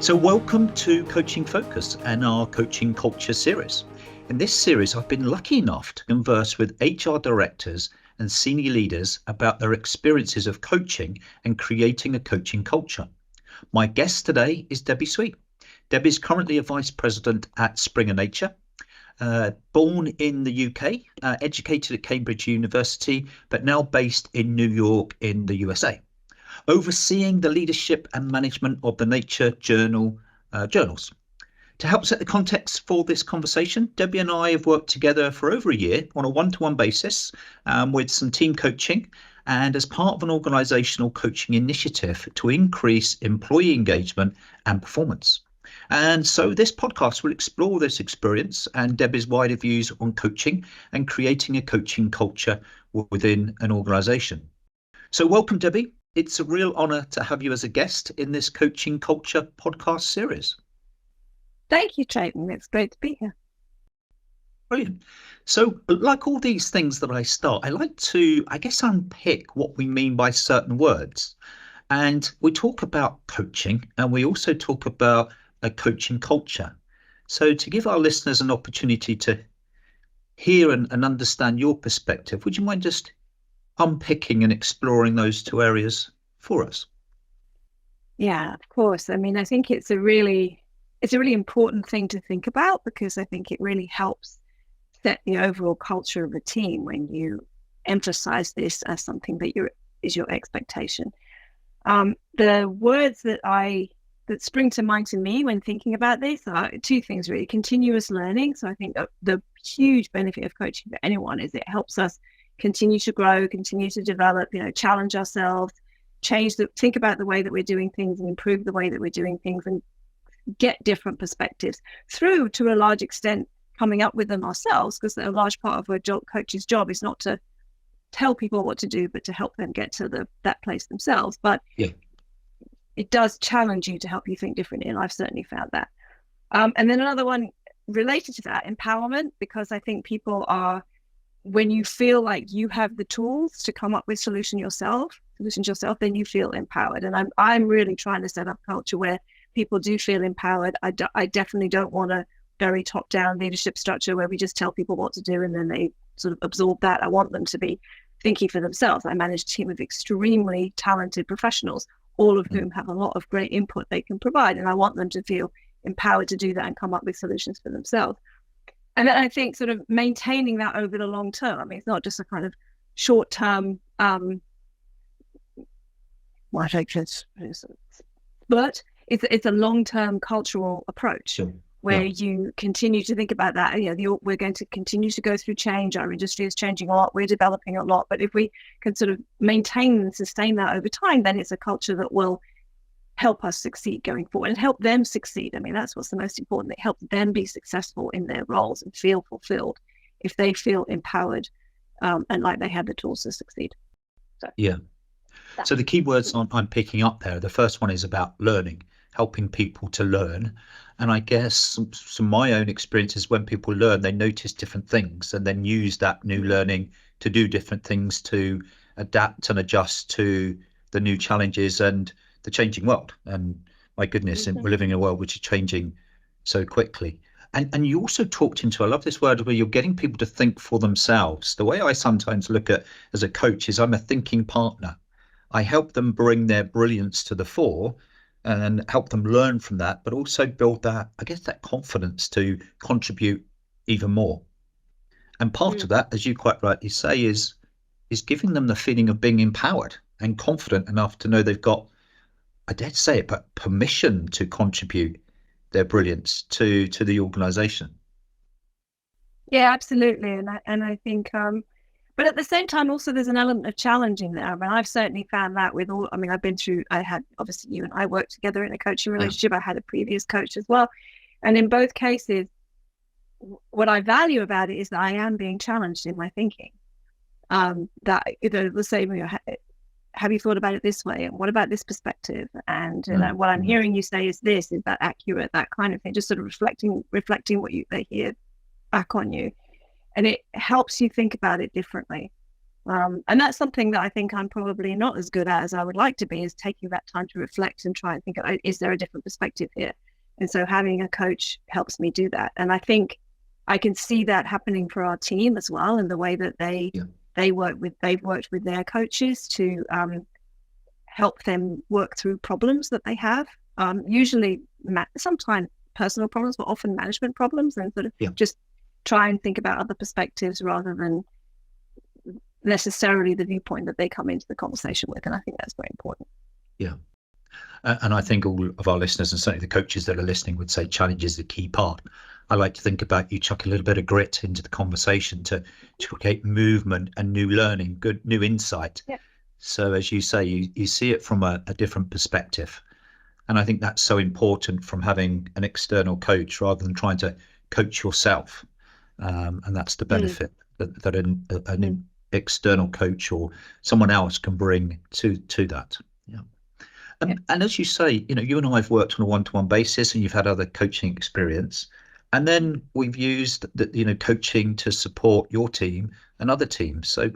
So welcome to Coaching Focus and our Coaching Culture series. In this series, I've been lucky enough to converse with HR directors and senior leaders about their experiences of coaching and creating a coaching culture. My guest today is Debbie Sweet. Debbie is currently a vice president at Springer Nature. Born in the UK, educated at Cambridge University, but now based in New York in the USA. Overseeing the leadership and management of the Nature journals. To help set the context for this conversation, Debbie and I have worked together for over a year on a one-to-one basis with some team coaching and as part of an organisational coaching initiative to increase employee engagement and performance. And so this podcast will explore this experience and Debbie's wider views on coaching and creating a coaching culture within an organisation. So welcome, Debbie. It's a real honour to have you as a guest in this Coaching Culture podcast series. Thank you, Chayton. It's great to be here. Brilliant. So like all these things that I start, I like to, unpick what we mean by certain words. And we talk about coaching and we also talk about a coaching culture. So to give our listeners an opportunity to hear and understand your perspective, would you mind just unpicking and exploring those two areas for us? Yeah, of course. I mean, I think it's a really important thing to think about because I think it really helps set the overall culture of a team when you emphasize this as something that is your expectation. The words that spring to mind to me when thinking about this are two things really: continuous learning. So I think the huge benefit of coaching for anyone is it helps us continue to grow, continue to develop, challenge ourselves, think about the way that we're doing things and improve the way that we're doing things and get different perspectives through, to a large extent, coming up with them ourselves, because a large part of a coach's job is not to tell people what to do, but to help them get to that place themselves. But it does challenge you to help you think differently, and I've certainly found that. And then another one related to that, empowerment, because I think people are, when you feel like you have the tools to come up with solutions yourself, then you feel empowered. And I'm really trying to set up a culture where people do feel empowered. I definitely don't want a very top-down leadership structure where we just tell people what to do and then they sort of absorb that. I want them to be thinking for themselves. I manage a team of extremely talented professionals, all of whom have a lot of great input they can provide. And I want them to feel empowered to do that and come up with solutions for themselves. And then I think sort of maintaining that over the long term. I mean, it's not just a kind of short-term, but it's a long-term cultural approach where you continue to think about that. We're going to continue to go through change. Our industry is changing a lot. We're developing a lot. But if we can sort of maintain and sustain that over time, then it's a culture that will help us succeed going forward and help them succeed. I mean, that's what's the most important. It helps them be successful in their roles and feel fulfilled if they feel empowered and like they have the tools to succeed. So the key words I'm picking up there, the first one is about learning, helping people to learn. And I guess some my own experiences, when people learn, they notice different things and then use that new learning to do different things, to adapt and adjust to the new challenges and the changing world. And my goodness, we're living in a world which is changing so quickly. And you also talked into, I love this word, where you're getting people to think for themselves. The way I sometimes look at as a coach is I'm a thinking partner. I help them bring their brilliance to the fore and help them learn from that, but also build that confidence to contribute even more. And part of that, as you quite rightly say, is giving them the feeling of being empowered and confident enough to know they've got, I dare say it, but permission to contribute their brilliance to the organisation. Yeah, absolutely. And I think, but at the same time, also there's an element of challenge in there. I mean, I've certainly found that I had, obviously you and I worked together in a coaching relationship. I had a previous coach as well. And in both cases, what I value about it is that I am being challenged in my thinking. That, let's say, have you thought about it this way? And what about this perspective? And what I'm hearing you say is this, is that accurate? That kind of thing, just sort of reflecting what they hear back on you. And it helps you think about it differently. And that's something that I think I'm probably not as good at as I would like to be, is taking that time to reflect and try and think, is there a different perspective here? And so having a coach helps me do that. And I think I can see that happening for our team as well, in the way that they've worked with their coaches to help them work through problems that they have. Usually, sometimes personal problems, but often management problems, and sort of just try and think about other perspectives rather than necessarily the viewpoint that they come into the conversation with. And I think that's very important. Yeah. And I think all of our listeners, and certainly the coaches that are listening, would say challenge is the key part. I like to think about you chuck a little bit of grit into the conversation to create movement and new learning, good new insight. Yeah. So as you say, you see it from a different perspective. And I think that's so important, from having an external coach rather than trying to coach yourself. And that's the benefit that an external coach or someone else can bring to that. Yeah. And as you say, you and I have worked on a one-to-one basis, and you've had other coaching experience. And then we've used coaching to support your team and other teams. So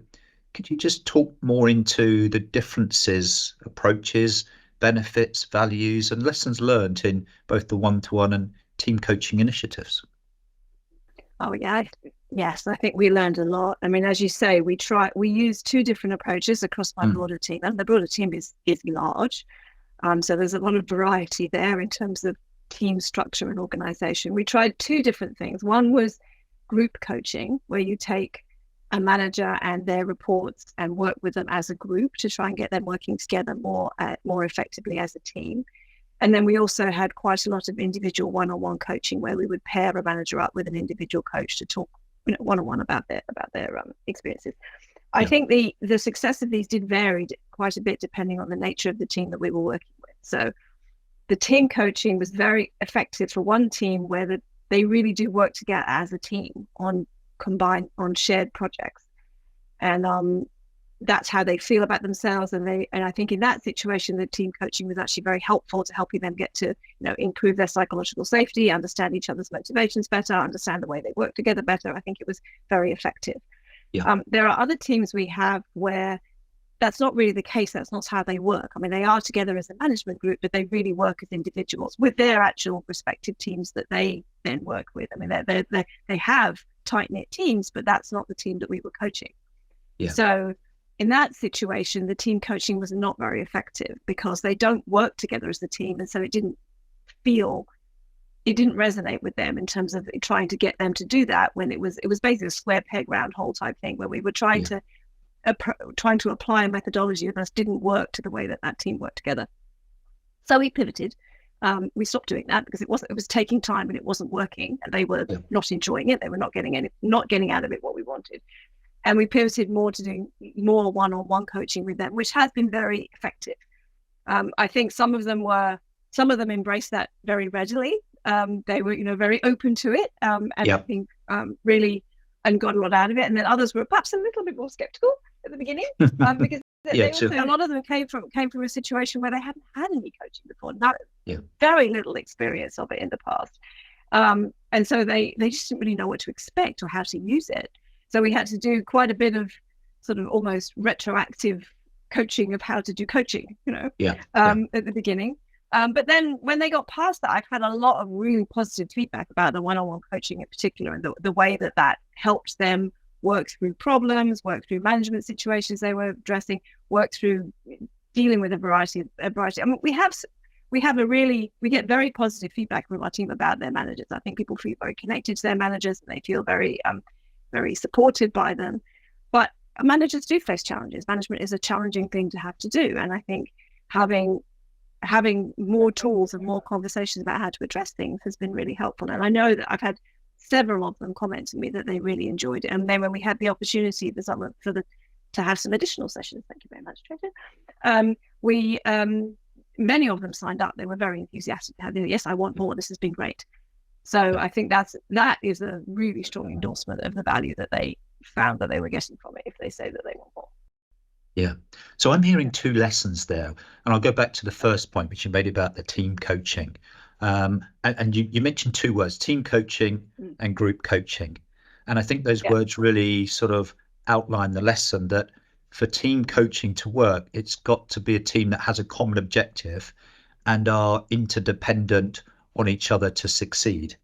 could you just talk more into the differences, approaches, benefits, values, and lessons learned in both the one-to-one and team coaching initiatives? Oh yeah, yes, I think we learned a lot. I mean, as you say, we use two different approaches across my broader team, and the broader team is large. So there's a lot of variety there in terms of team structure and organization. We tried two different things. One was group coaching, where you take a manager and their reports and work with them as a group to try and get them working together more effectively as a team. And then we also had quite a lot of individual one-on-one coaching, where we would pair a manager up with an individual coach to talk one-on-one about their experiences. I think the success of these did vary quite a bit depending on the nature of the team that we were working with. So the team coaching was very effective for one team, where they really do work together as a team on shared projects, and that's how they feel about themselves. And I think in that situation, the team coaching was actually very helpful to helping them get to improve their psychological safety, understand each other's motivations better, understand the way they work together better. I think it was very effective. There are other teams we have where that's not really the case. That's not how they work. I mean, they are together as a management group, but they really work as individuals with their actual respective teams that they then work with. I mean, they have tight-knit teams, but that's not the team that we were coaching. So in that situation, the team coaching was not very effective, because they don't work together as a team. And so it didn't resonate with them in terms of trying to get them to do that, when it was basically a square peg round hole type thing, where we were trying to apply a methodology that didn't work to the way that team worked together. So we pivoted. We stopped doing that because it was taking time and it wasn't working, and they were not enjoying it. They were not getting out of it what we wanted. And we pivoted more to doing more one-on-one coaching with them, which has been very effective. I think some of them embraced that very readily. They were, very open to it, and I think really and got a lot out of it. And then others were perhaps a little bit more skeptical at the beginning, because a lot of them came from a situation where they hadn't had any coaching before, very little experience of it in the past, and so they just didn't really know what to expect or how to use it. So we had to do quite a bit of sort of almost retroactive coaching of how to do coaching, at the beginning. But then when they got past that, I've had a lot of really positive feedback about the one-on-one coaching in particular, and the way that helped them work through problems, work through management situations they were addressing, work through dealing with a variety. I mean, we get very positive feedback from our team about their managers. I think people feel very connected to their managers, and they feel very, very supported by them. But managers do face challenges. Management is a challenging thing to have to do, and I think having more tools and more conversations about how to address things has been really helpful. And I know that I've had several of them comment to me that they really enjoyed it. And then when we had the opportunity to have some additional sessions, thank you very much, Tracy, many of them signed up. They were very enthusiastic. Yes, I want more. This has been great. So I think that is a really strong endorsement of the value that they found that they were getting from it, if they say that they want more. Yeah. So I'm hearing two lessons there, and I'll go back to the first point, which you made about the team coaching. And you mentioned two words, team coaching and group coaching. And I think those words really sort of outline the lesson that for team coaching to work, it's got to be a team that has a common objective and are interdependent on each other to succeed.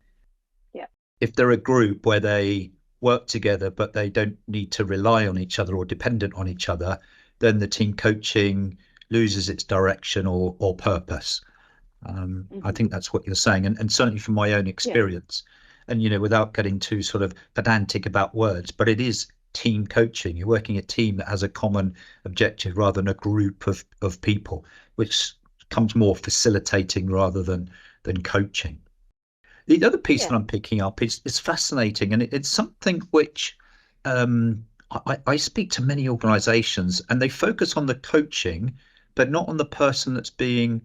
Yeah. If they're a group where they work together but they don't need to rely on each other or dependent on each other, then the team coaching loses its direction or purpose. I think that's what you're saying, and certainly from my own experience. And without getting too sort of pedantic about words, but it is team coaching. You're working a team that has a common objective rather than a group of people, which comes more facilitating rather than coaching. The other piece that I'm picking up is fascinating, and it's something which I speak to many organizations, and they focus on the coaching, but not on the person that's being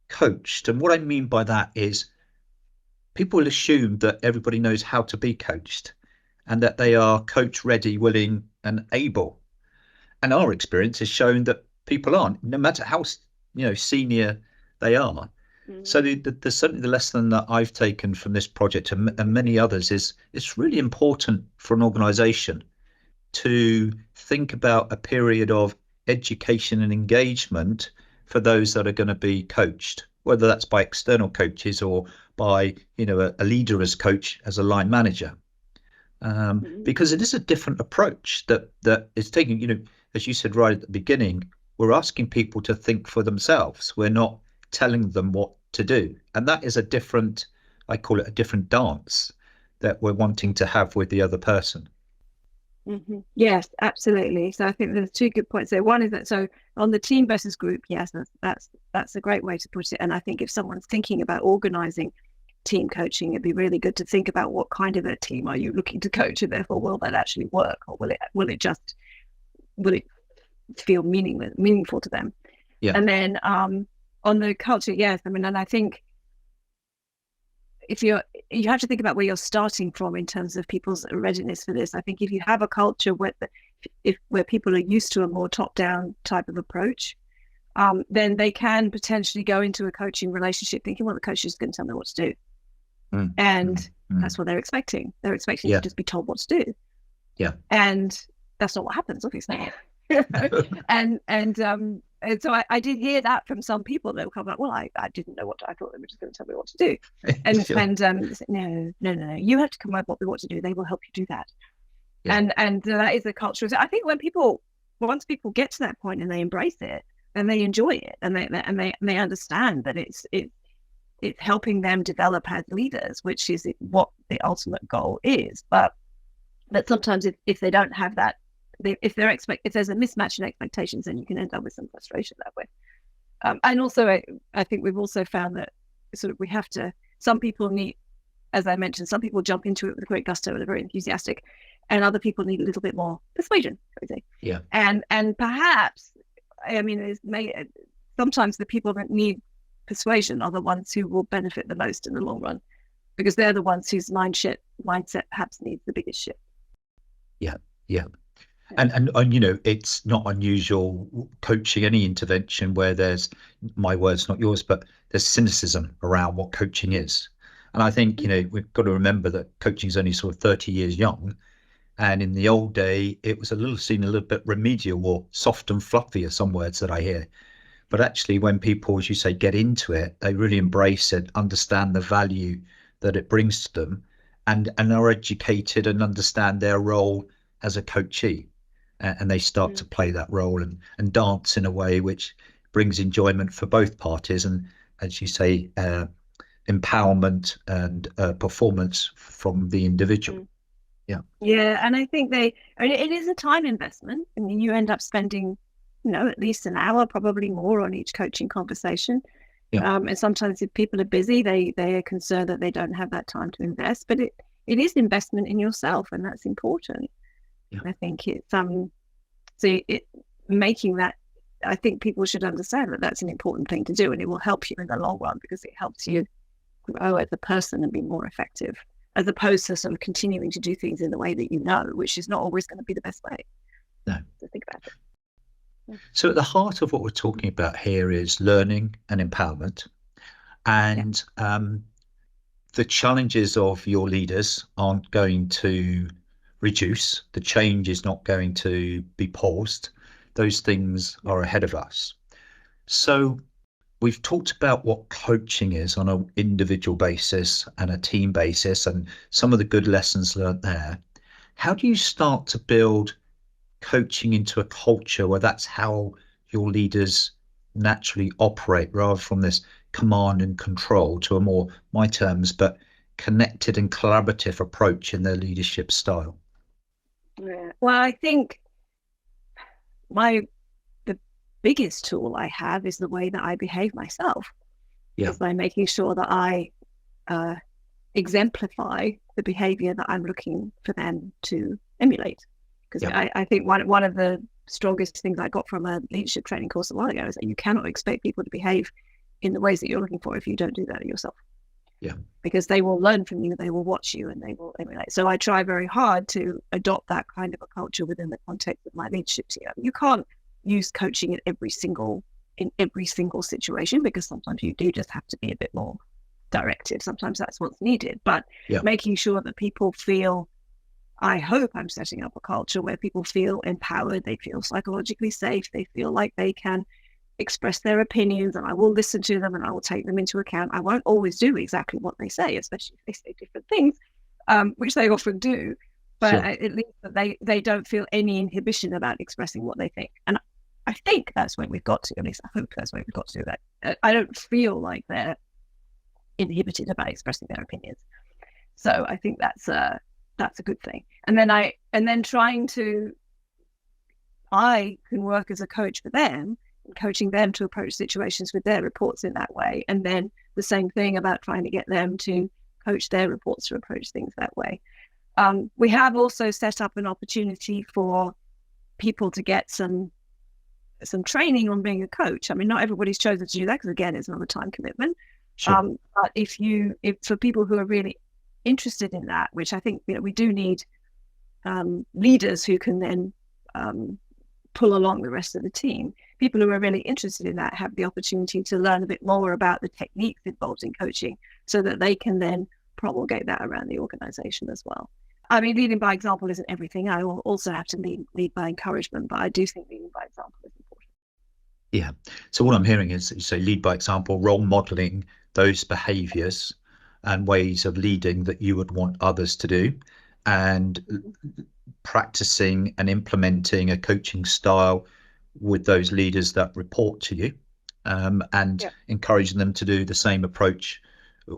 coached. And what I mean by that is people assume that everybody knows how to be coached and that they are coach ready, willing, and able. And our experience has shown that people aren't, no matter how senior they are. So certainly the lesson that I've taken from this project and many others is it's really important for an organization to think about a period of education and engagement for those that are going to be coached, whether that's by external coaches or by a leader as coach, as a line manager, because it is a different approach that is taking, as you said right at the beginning, we're asking people to think for themselves. We're not telling them what to do, and that is a different, I call it a different dance that we're wanting to have with the other person. Yes, absolutely. So I think there's two good points there. One is that, so on the team versus group, yes, that's a great way to put it. And I think if someone's thinking about organizing team coaching, it'd be really good to think about what kind of a team are you looking to coach, and therefore will that actually work, or will it feel meaningful to them? Yeah. And then on the culture, yes, I mean, and I think if you have to think about where you're starting from in terms of people's readiness for this. I think if you have a culture where people are used to a more top-down type of approach, then they can potentially go into a coaching relationship thinking, well, the coach is going to tell me what to do. That's what they're expecting. They're expecting to just be told what to do. Yeah. And that's not what happens, obviously. And so I did hear that from some people that were kind of like, well, I didn't know I thought they were just going to tell me what to do. And Sure. No, you have to come up with what to do. They will help you do that. Yeah. And that is a culture. So I think once people get to that point and they embrace it and they enjoy it and they understand that it's helping them develop as leaders, which is what the ultimate goal is. But sometimes if they don't have that, if there's a mismatch in expectations, then you can end up with some frustration that way. And also, I think we've also found that sort of some people need, as I mentioned, some people jump into it with great gusto and are very enthusiastic, and other people need a little bit more persuasion. Yeah. And perhaps, I mean, sometimes the people that need persuasion are the ones who will benefit the most in the long run, because they're the ones whose mindset perhaps needs the biggest shift. Yeah. And it's not unusual coaching any intervention where there's, my words not yours, but there's cynicism around what coaching is. And I think we've got to remember that coaching is only sort of 30 years young, and in the old day it was seen a little bit remedial or soft and fluffy are some words that I hear. But actually, when people, as you say, get into it, they really embrace it, understand the value that it brings to them, and are educated and understand their role as a coachee. And they start to play that role and dance in a way which brings enjoyment for both parties. And as you say, empowerment and performance from the individual. Yeah. And I think it is a time investment. I mean, you end up spending, at least an hour, probably more, on each coaching conversation. Yeah. And sometimes if people are busy, they are concerned that they don't have that time to invest, but it is investment in yourself, and that's important. Yeah. I think it's making that, I think people should understand that that's an important thing to do, and it will help you in the long run because it helps you grow as a person and be more effective, as opposed to sort of continuing to do things in the way that which is not always going to be the best way. No. To think about it. Yeah. So at the heart of what we're talking about here is learning and empowerment, and the challenges of your leaders aren't going to reduce. The change is not going to be paused. Those things are ahead of us. So we've talked about what coaching is on an individual basis and a team basis and some of the good lessons learned there. How do you start to build coaching into a culture where that's how your leaders naturally operate, rather from this command and control to a more, my terms, but connected and collaborative approach in their leadership style? Yeah. Well, I think the biggest tool I have is the way that I behave myself. Yeah. Is by making sure that I exemplify the behavior that I'm looking for them to emulate. Because I think one of the strongest things I got from a leadership training course a while ago is that you cannot expect people to behave in the ways that you're looking for if you don't do that yourself. Yeah. Because they will learn from you, they will watch you, and they will emulate. So I try very hard to adopt that kind of a culture within the context of my leadership team. You can't use coaching in every single situation, because sometimes you do just have to be a bit more directive. Sometimes that's what's needed. But making sure that people feel, I hope I'm setting up a culture where people feel empowered, they feel psychologically safe, they feel like they can express their opinions, and I will listen to them and I will take them into account. I won't always do exactly what they say, especially if they say different things, which they often do. But at least that they don't feel any inhibition about expressing what they think. And I think that's where we've got to, at least I hope that's where we've got to, that I don't feel like they're inhibited about expressing their opinions. So I think that's a good thing. And then trying to, I can work as a coach for them, coaching them to approach situations with their reports in that way. And then the same thing about trying to get them to coach their reports to approach things that way. We have also set up an opportunity for people to get some training on being a coach. I mean, not everybody's chosen to do that, because again, it's another time commitment. Sure. But if for people who are really interested in that, which I think we do need leaders who can then pull along the rest of the team. People who are really interested in that have the opportunity to learn a bit more about the techniques involved in coaching, so that they can then promulgate that around the organization as well. I mean, leading by example isn't everything. I will also have to lead by encouragement, but I do think leading by example is important. Yeah. So what I'm hearing is you say lead by example, role modeling those behaviors and ways of leading that you would want others to do, and practicing and implementing a coaching style with those leaders that report to you, and encouraging them to do the same approach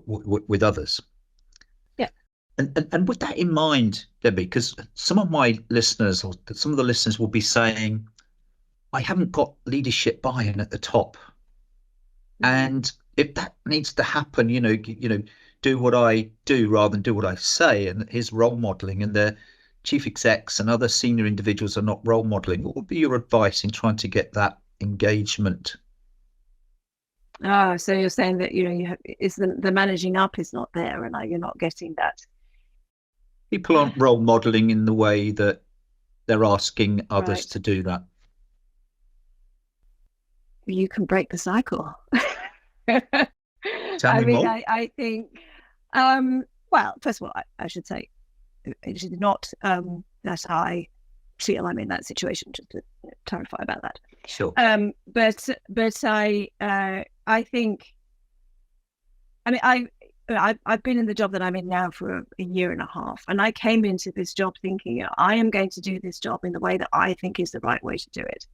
with others. Yeah. And with that in mind, Debbie, because some of my listeners, or some of the listeners, will be saying, I haven't got leadership buy-in at the top. Mm-hmm. And if that needs to happen, do what I do rather than do what I say, and his role modeling, and the chief execs and other senior individuals are not role modeling, what would be your advice in trying to get that engagement? So you're saying that is the managing up is not there, and you're not getting that. People aren't role modeling in the way that they're asking others to do that. You can break the cycle. Tell me more. I think, well, first of all, I should say it is not that I feel I'm in that situation, just to clarify about that. Sure. But I think, I mean, I've been in the job that I'm in now for a year and a half, and I came into this job thinking, I am going to do this job in the way that I think is the right way to do it.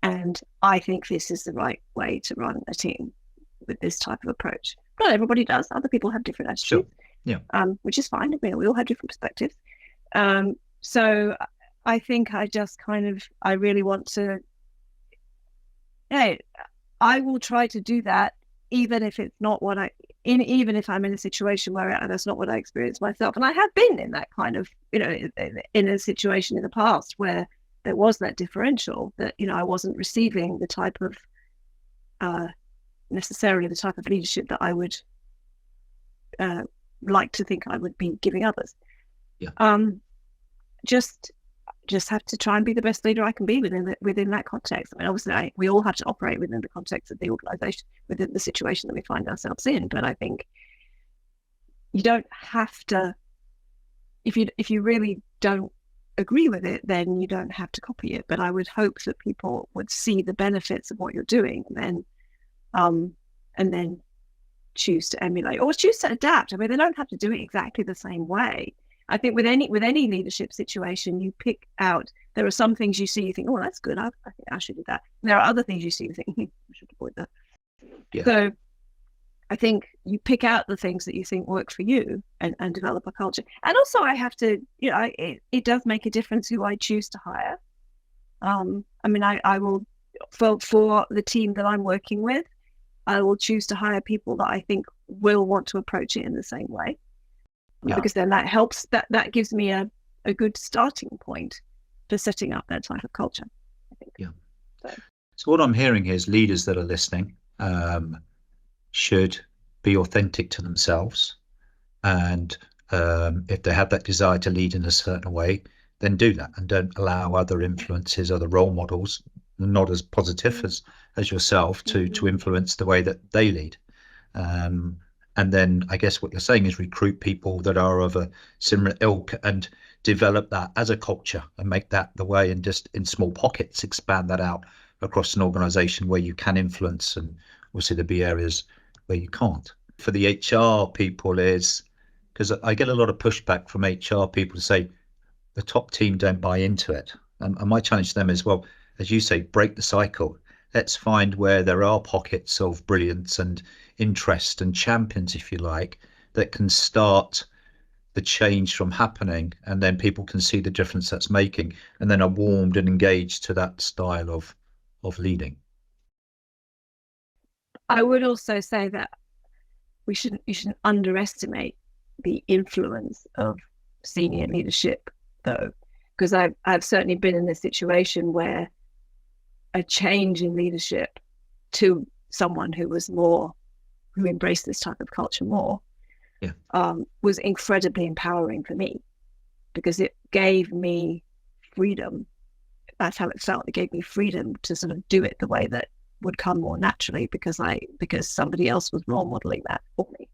And I think this is the right way to run a team with this type of approach. Not everybody does. Other people have different attitudes. Sure. Yeah. Which is fine. I mean, we all have different perspectives. So I think I really want to, I will try to do that, even if it's not what even if I'm in a situation where that's not what I experienced myself. And I have been in that kind of, in a situation in the past where there was that differential, that, I wasn't receiving the type of, necessarily the type of leadership that I would like to think I would be giving others. Yeah. Just have to try and be the best leader I can be within that context. I mean, obviously, we all have to operate within the context of the organisation, within the situation that we find ourselves in. But I think you don't have to. If you really don't agree with it, then you don't have to copy it. But I would hope that people would see the benefits of what you're doing, and then choose to emulate or choose to adapt. I mean, they don't have to do it exactly the same way. I think with any leadership situation, you pick out, there are some things you see, you think, oh, that's good. I think I should do that. And there are other things you see, you think, I should avoid that. Yeah. So I think you pick out the things that you think work for you and develop a culture. And also I have to, it does make a difference who I choose to hire. I mean, I will, for the team that I'm working with, I will choose to hire people that I think will want to approach it in the same way. Yeah. Because then that helps, that gives me a good starting point for setting up that type of culture, I think. Yeah. So what I'm hearing here is leaders that are listening should be authentic to themselves. And if they have that desire to lead in a certain way, then do that, and don't allow other influences, other role models, not as positive as yourself, to influence the way that they lead. And then I guess what you're saying is recruit people that are of a similar ilk and develop that as a culture and make that the way, and just in small pockets expand that out across an organization where you can influence, and obviously there'll be areas where you can't. For the HR people is, because I get a lot of pushback from HR people to say the top team don't buy into it. And my challenge to them is, well, as you say, break the cycle. Let's find where there are pockets of brilliance and interest and champions, if you like, that can start the change from happening, and then people can see the difference that's making, and then are warmed and engaged to that style of leading. I would also say that you shouldn't underestimate the influence of senior leadership, though, because I've certainly been in this situation where a change in leadership to someone who embraced this type of culture more, was incredibly empowering for me, because it gave me freedom. That's how it felt. It gave me freedom to sort of do it the way that would come more naturally, because somebody else was role modeling that for me.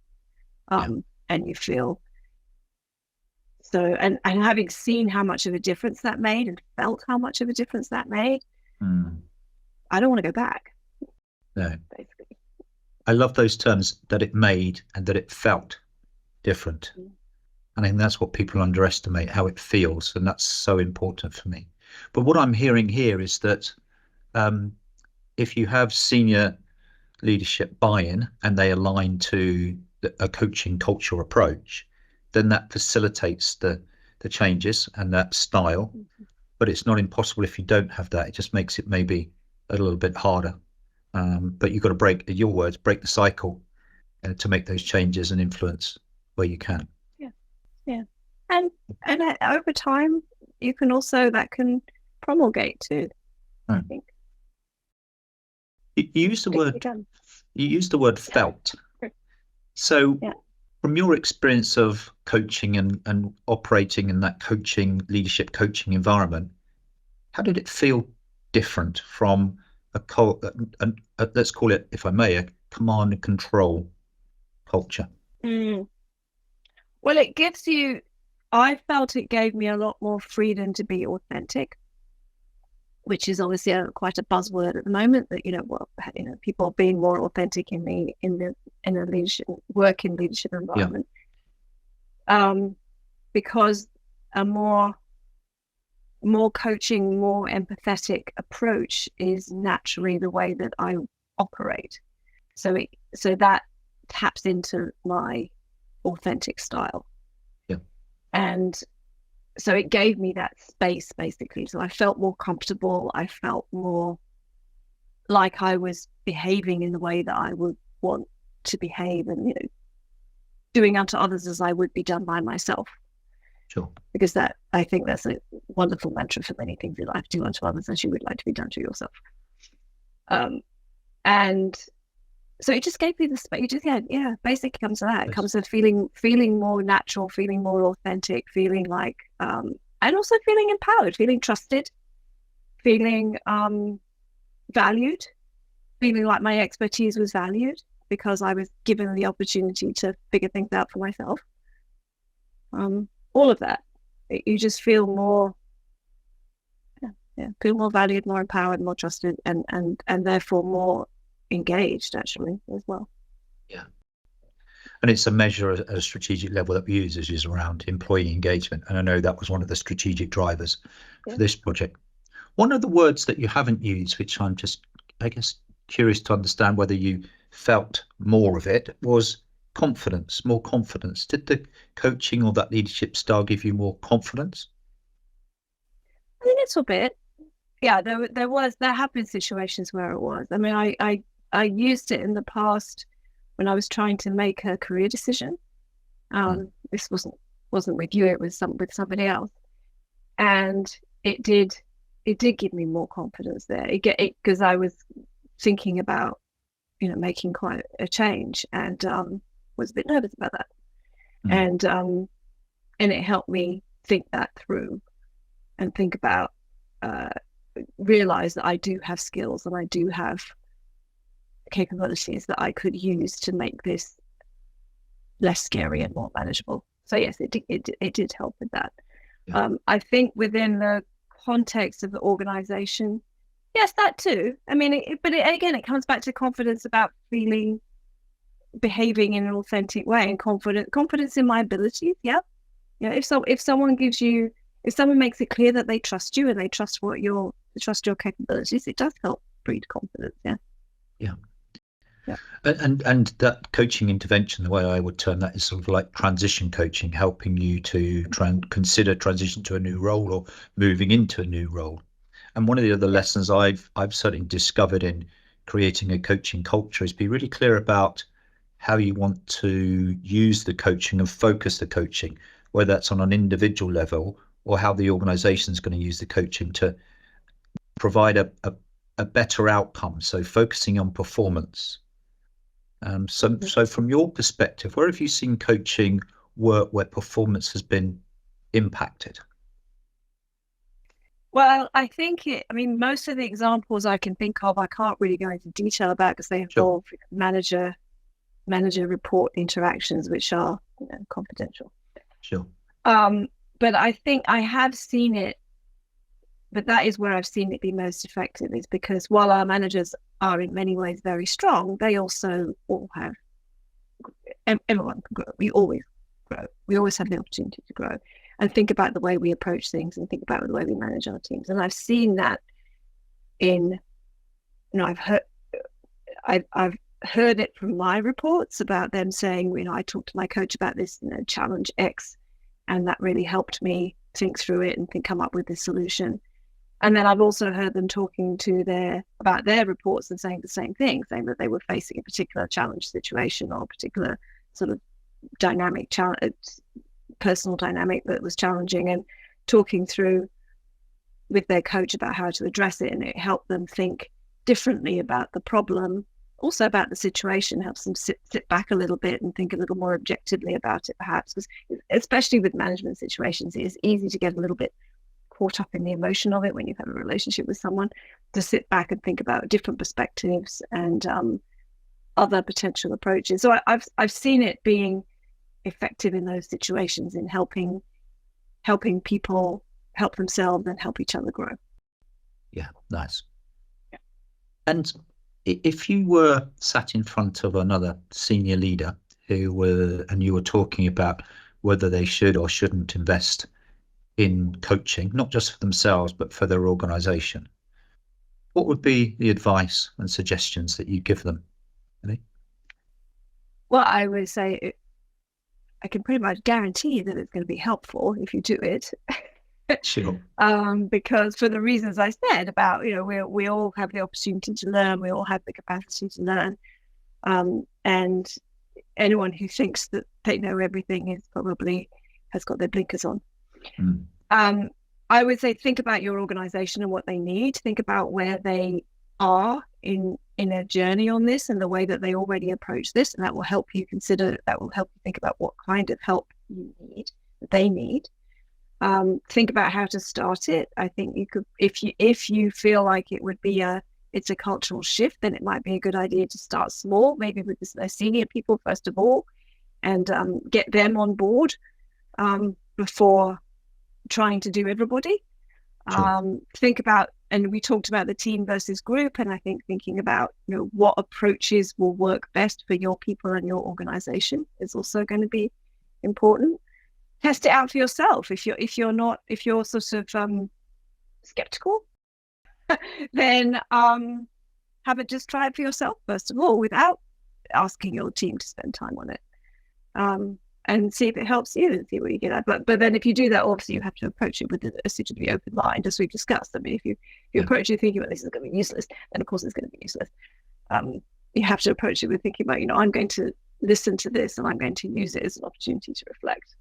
And you feel so, and having seen how much of a difference that made, and felt how much of a difference that made, I don't want to go back. No. Basically. I love those terms, that it made and that it felt different. I think that's what people underestimate, how it feels, and that's so important for me. But what I'm hearing here is that if you have senior leadership buy-in and they align to a coaching culture approach, then that facilitates the changes and that style. But it's not impossible if you don't have that. It just makes it maybe a little bit harder. But you've got to break the cycle to make those changes and influence where you can. Yeah. And over time, that can promulgate too, I think. You use the word felt. So from your experience of coaching and operating in that leadership coaching environment, how did it feel different from let's call it, if I may, a command and control culture? Well, I felt it gave me a lot more freedom to be authentic, which is obviously quite a buzzword at the moment, that people being more authentic in a leadership environment. Because a more coaching, more empathetic approach is naturally the way that I operate. So that taps into my authentic style. And so it gave me that space, basically. So I felt more comfortable. I felt more like I was behaving in the way that I would want to behave, and doing unto others as I would be done by myself. Sure. Because I think that's a wonderful mantra for many things in life: do unto others as you would like to be done to yourself. And so it just gave me the space. Basically comes to that. It comes to feeling more natural, feeling more authentic, feeling like, and also feeling empowered, feeling trusted, feeling valued, feeling like my expertise was valued because I was given the opportunity to figure things out for myself. All of that. You just feel more, feel more valued, more empowered, more trusted, and therefore more engaged actually as well. Yeah. And it's a measure at a strategic level that we use, is around employee engagement. And I know that was one of the strategic drivers for this project. One of the words that you haven't used, which I'm just, I guess, curious to understand whether you felt more of it, was confidence, more confidence. Did the coaching or that leadership style give you more confidence? A little bit. Yeah, there have been situations where it was. I mean, I used it in the past when I was trying to make a career decision. This wasn't with you, it was with somebody else. And it did give me more confidence there. Because I was thinking about, making quite a change, and was a bit nervous about that. And it helped me think that through and think about realize that I do have skills and I do have capabilities that I could use to make this less scary and more manageable. So yes, it did help with that. Yeah. I think within the context of the organization, yes, that too. I mean, again, it comes back to confidence about behaving in an authentic way, and confidence in my abilities. Yeah. If someone makes it clear that they trust you and they trust your capabilities, it does help breed confidence. Yeah. Yeah. Yeah. And that coaching intervention, the way I would term that, is sort of like transition coaching, helping you to consider transition to a new role or moving into a new role. And one of the other lessons I've certainly discovered in creating a coaching culture is be really clear about how you want to use the coaching and focus the coaching, whether that's on an individual level or how the organization is going to use the coaching to provide a better outcome. So focusing on performance. So from your perspective, where have you seen coaching work where performance has been impacted? Well, I think most of the examples I can think of, I can't really go into detail about because they involve manager report interactions, which are confidential. Sure. But I think I have seen it, but that is where I've seen it be most effective, is because while our managers are in many ways very strong, they also all have, everyone can grow. We always grow. We always have the opportunity to grow and think about the way we approach things and think about the way we manage our teams. And I've seen that I've heard it from my reports about them saying, I talked to my coach about this, challenge X, and that really helped me think through it and come up with this solution. And then I've also heard them talking about their reports and saying the same thing, saying that they were facing a particular challenge situation or a particular sort of personal dynamic that was challenging, and talking through with their coach about how to address it. And it helped them think differently about the problem, also about the situation, helps them sit back a little bit and think a little more objectively about it, perhaps, because especially with management situations, it is easy to get a little bit caught up in the emotion of it when you have a relationship with someone, to sit back and think about different perspectives and other potential approaches. So I've seen it being effective in those situations, in helping people help themselves and help each other grow. Yeah, nice. Yeah. And if you were sat in front of another senior leader and you were talking about whether they should or shouldn't invest in coaching, not just for themselves, but for their organization, what would be the advice and suggestions that you give them? Well, I would say I can pretty much guarantee that it's going to be helpful if you do it. Sure. Because for the reasons I said about, we all have the opportunity to learn, we all have the capacity to learn. And anyone who thinks that they know everything has got their blinkers on. I would say think about your organization and what they need. Think about where they are in a journey on this and the way that they already approach this, and that will help you think about what kind of help they need. Think about how to start it. I think you could, if you feel like it would be it's a cultural shift, then it might be a good idea to start small, maybe with the senior people first of all, and get them on board before trying to do everybody. Sure. Think about, and we talked about the team versus group, and I think thinking about, what approaches will work best for your people and your organization is also going to be important. Test it out for yourself. If you're sort of skeptical, then have it just try it for yourself first of all, without asking your team to spend time on it. And see if it helps you and see what you get at. But then if you do that, obviously you have to approach it with a suitably open mind, as we've discussed. I mean, if you approach it thinking, well, this is going to be useless, then of course it's going to be useless. You have to approach it with thinking about, I'm going to listen to this and I'm going to use it as an opportunity to reflect.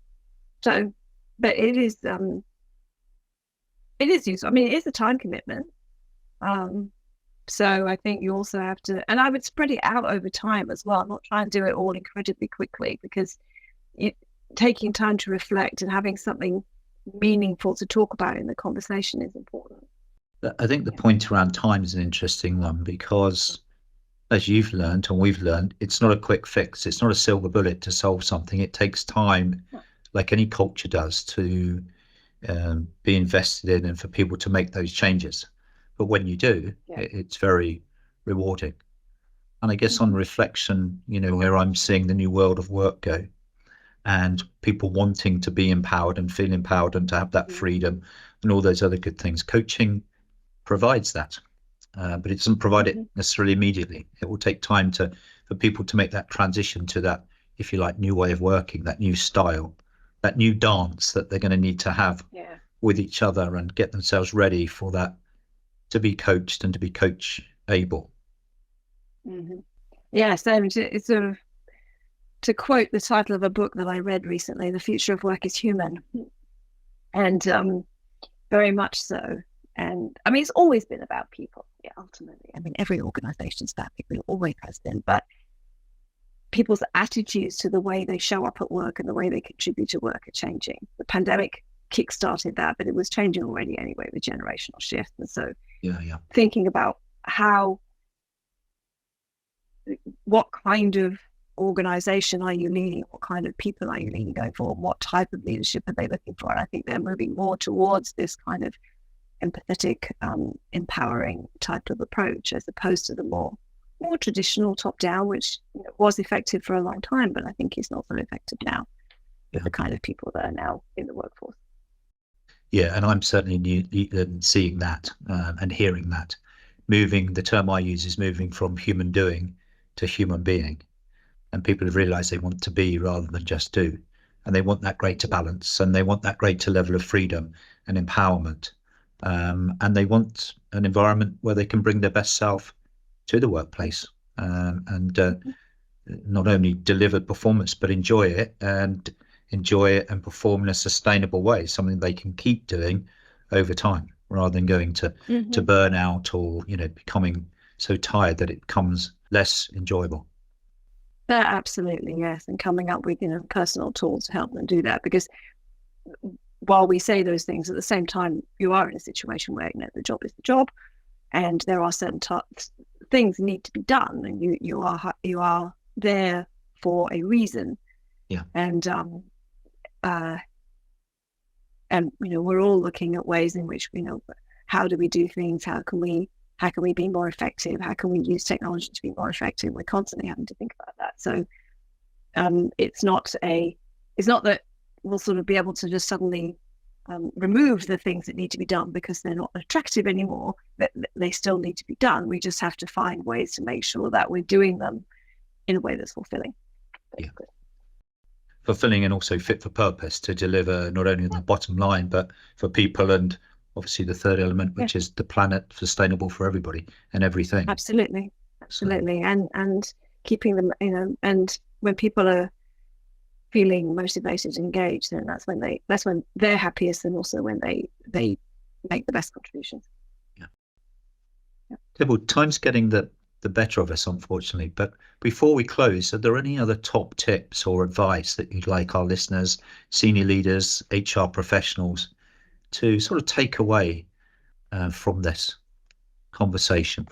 So, but it is useful. I mean, it is a time commitment. So I think you also have to, and I would spread it out over time as well. Not try and do it all incredibly quickly, because taking time to reflect and having something meaningful to talk about in the conversation is important. I think the point around time is an interesting one, because as you've learned and we've learned, it's not a quick fix. It's not a silver bullet to solve something. It takes time, like any culture does, to be invested in and for people to make those changes. But when you do, it's very rewarding. And I guess on reflection, where I'm seeing the new world of work go, and people wanting to be empowered and feel empowered and to have that freedom and all those other good things, coaching provides that. But it doesn't provide it necessarily immediately. It will take time for people to make that transition to that, if you like, new way of working, that new style, that new dance that they're going to need to have with each other and get themselves ready for that, to be coached and to be coach able. Yeah, so it's sort of, to quote the title of a book that I read recently, "The Future of Work is Human," and very much so. And I mean, it's always been about people. Ultimately, I mean, every organization's about people. It always has been. But people's attitudes to the way they show up at work and the way they contribute to work are changing. The pandemic kick-started that, but it was changing already anyway with generational shift. And so, thinking about what kind of organization are you leading? What kind of people are you leading going forward? What type of leadership are they looking for? And I think they're moving more towards this kind of empathetic, empowering type of approach, as opposed to the more traditional top-down, which was effective for a long time, but I think is not so effective now with the kind of people that are now in the workforce. Yeah, and I'm certainly seeing that and hearing that. The term I use is moving from human doing to human being. And people have realized they want to be rather than just do. And they want that greater balance, and they want that greater level of freedom and empowerment. And they want an environment where they can bring their best self to the workplace and not only deliver performance, but enjoy it and perform in a sustainable way, something they can keep doing over time, rather than going to burnout or, becoming so tired that it becomes less enjoyable. Absolutely, yes. And coming up with, personal tools to help them do that, because while we say those things, at the same time, you are in a situation where, the job is the job, and there are certain things need to be done, and you are there for a reason. Yeah. And we're all looking at ways in which, how do we do things? How can we be more effective? How can we use technology to be more effective? We're constantly having to think about that. So it's not that we'll sort of be able to just suddenly remove the things that need to be done because they're not attractive anymore, but they still need to be done. We just have to find ways to make sure that we're doing them in a way that's fulfilling. Basically. Fulfilling and also fit for purpose to deliver not only the bottom line, but for people, and obviously the third element, which is the planet, sustainable for everybody and everything. Absolutely. So. And keeping them, and when people are feeling motivated and engaged, then that's when they're happiest, and also when they make the best contributions. Well, time's getting the better of us, unfortunately. But before we close, are there any other top tips or advice that you'd like our listeners, senior leaders, HR professionals, to sort of take away from this conversation?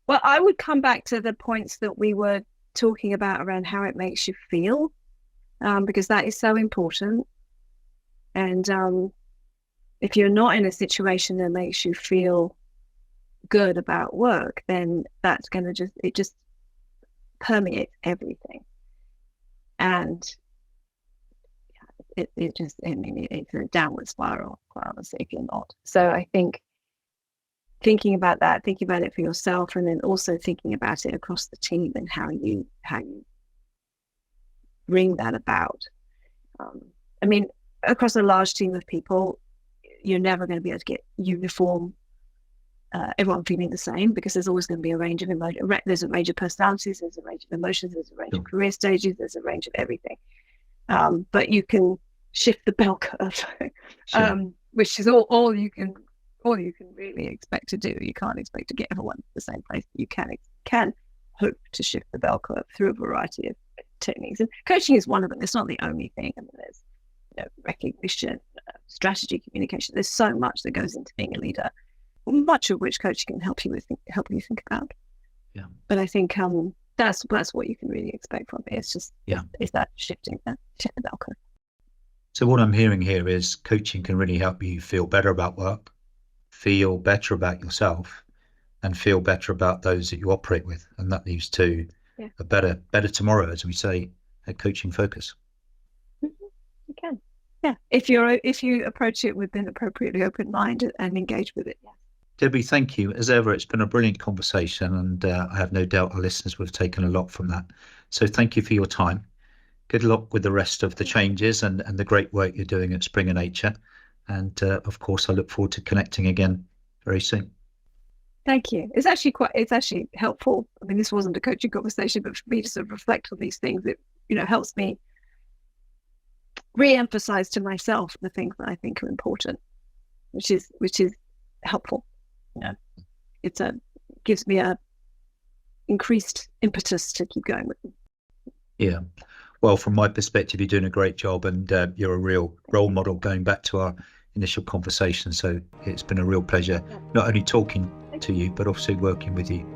Well, I would come back to the points that we were talking about around how it makes you feel, because that is so important. And if you're not in a situation that makes you feel good about work, then that's going to just permeates everything. And it's a downward spiral, quite honestly, if you're not. So I think thinking about that, thinking about it for yourself, and then also thinking about it across the team and how you bring that about. I mean, across a large team of people, you're never going to be able to get uniform, everyone feeling the same, because there's always going to be a range of there's a range of personalities, there's a range of emotions, there's a range of career stages, there's a range of everything. But you can shift the bell curve, which is all you can really expect to do. You can't expect to get everyone to the same place. You can hope to shift the bell curve through a variety of techniques, and coaching is one of them. It's not the only thing. I mean, there's recognition, strategy, communication. There's so much that goes into being a leader, much of which coaching can help you think about. Yeah. But I think that's what you can really expect from it. It's just is that shifting the bell curve. So what I'm hearing here is coaching can really help you feel better about work, feel better about yourself, and feel better about those that you operate with, and that leads to a better tomorrow, as we say at Coaching Focus. You can, if you approach it with an appropriately open mind and engage with it. Debbie, thank you. As ever, it's been a brilliant conversation, and I have no doubt our listeners will have taken a lot from that. So thank you for your time. Good luck with the rest of the changes and the great work you're doing at Springer Nature. And of course, I look forward to connecting again very soon. Thank you. It's actually helpful. I mean, this wasn't a coaching conversation, but for me to sort of reflect on these things, it helps me re-emphasize to myself the things that I think are important, which is helpful. It gives me a increased impetus to keep going with them. Yeah. Well, from my perspective, you're doing a great job, and you're a real role model, going back to our initial conversation. So it's been a real pleasure not only talking to you, but also working with you.